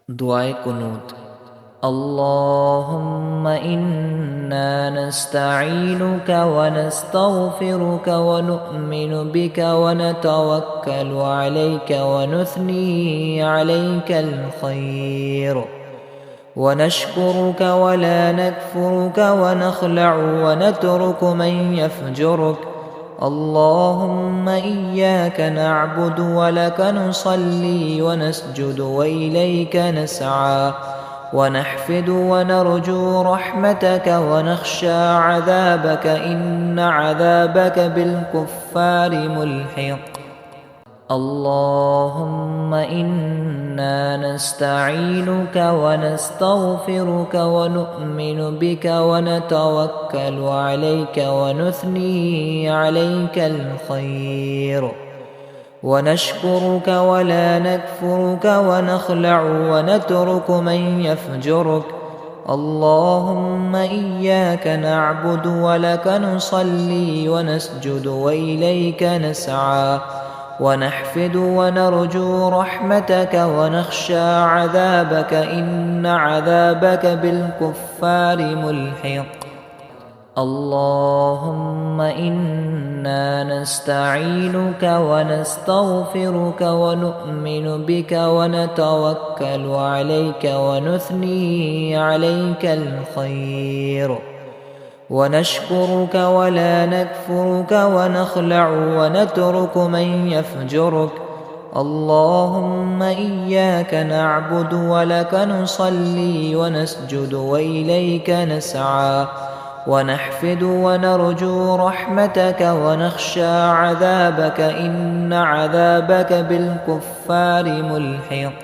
दुआए कुनूत। अल्लाहुम्मा इन्ना नस्तईनुका व नस्तगफिरुका व नुअमिनु बिका व नतवक्कलु अलैका व नुथनी अलैकल खैर व नशकुरुका व ला नकफुरुका व नखलअु व नतरुकु मन यफजुरुक। اللهم إياك نعبد ولك نصلي ونسجد وإليك نسعى ونحفد ونرجو رحمتك ونخشى عذابك إن عذابك بالكفار ملحق. اللهم إنا نستعينك ونستغفرك ونؤمن بك ونتوكل عليك ونثني عليك الخير ونشكرك ولا نكفرك ونخلع ونترك من يفجرك. اللهم إياك نعبد ولك نصلي ونسجد وإليك نسعى ونحفد ونرجو رحمتك ونخشى عذابك إن عذابك بالكفار ملحق. اللهم إنا نستعينك ونستغفرك ونؤمن بك ونتوكل عليك ونثني عليك الخير ونشكرك ولا نكفرك ونخلع ونترك من يفجرك. اللهم إياك نعبد ولك نصلي ونسجد وإليك نسعى ونحفد ونرجو رحمتك ونخشى عذابك إن عذابك بالكفار ملحق.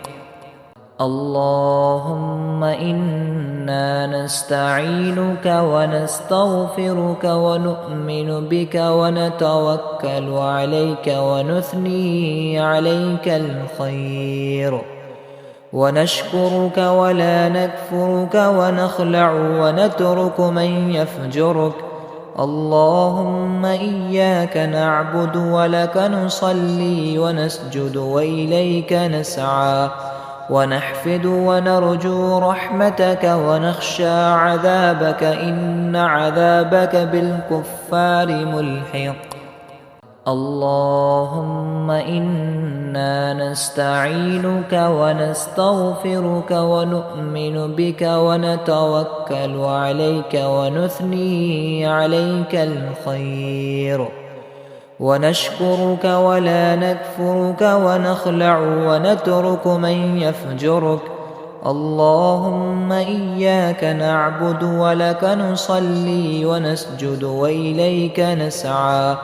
اللهم إنا نستعينك ونستغفرك ونؤمن بك ونتوكل عليك ونثني عليك الخير ونشكرك ولا نكفرك ونخلع ونترك من يفجرك. اللهم إياك نعبد ولك نصلي ونسجد وإليك نسعى ونحفد ونرجو رحمتك ونخشى عذابك إن عذابك بالكفار ملحق. اللهم إنا نستعينك ونستغفرك ونؤمن بك ونتوكل عليك ونثني عليك الخير ونشكرك ولا نكفرك ونخلع ونترك من يفجرك. اللهم إياك نعبد ولك نصلي ونسجد وإليك نسعى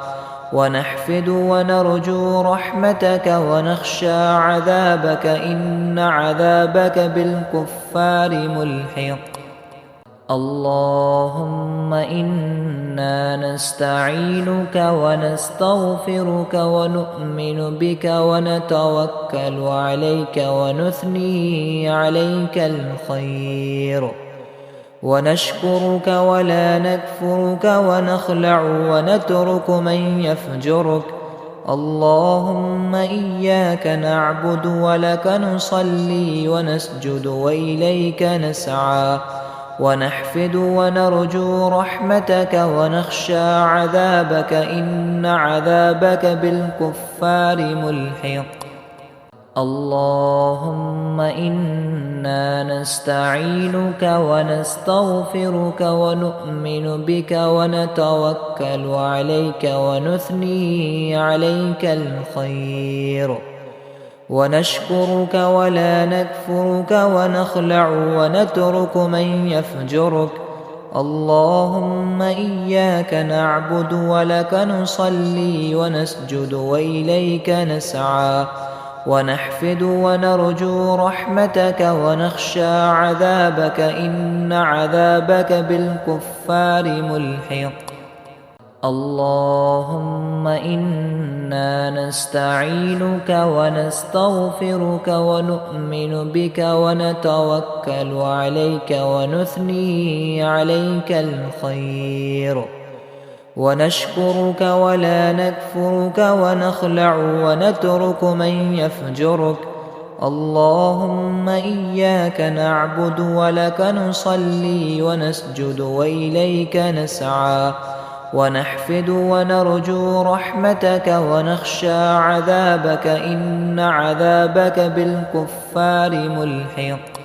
ونحفد ونرجو رحمتك ونخشى عذابك إن عذابك بالكفار ملحق. اللهم إنا نستعينك ونستغفرك ونؤمن بك ونتوكل عليك ونثني عليك الخير ونشكرك ولا نكفرك ونخلع ونترك من يفجرك. اللهم إياك نعبد ولك نصلي ونسجد وإليك نسعى ونحفد ونرجو رحمتك ونخشى عذابك إن عذابك بالكفار ملحق. اللهم إنا نستعينك ونستغفرك ونؤمن بك ونتوكل عليك ونثني عليك الخير ونشكرك ولا نكفرك ونخلع ونترك من يفجرك. اللهم إياك نعبد ولك نصلي ونسجد وإليك نسعى ونحفد ونرجو رحمتك ونخشى عذابك إن عذابك بالكفار ملحق. اللهم إنا نستعينك ونستغفرك ونؤمن بك ونتوكل عليك ونثني عليك الخير ونشكرك ولا نكفرك ونخلع ونترك من يفجرك. اللهم إياك نعبد ولك نصلي ونسجد وإليك نسعى ونحفد ونرجو رحمتك ونخشى عذابك إن عذابك بالكفار ملحق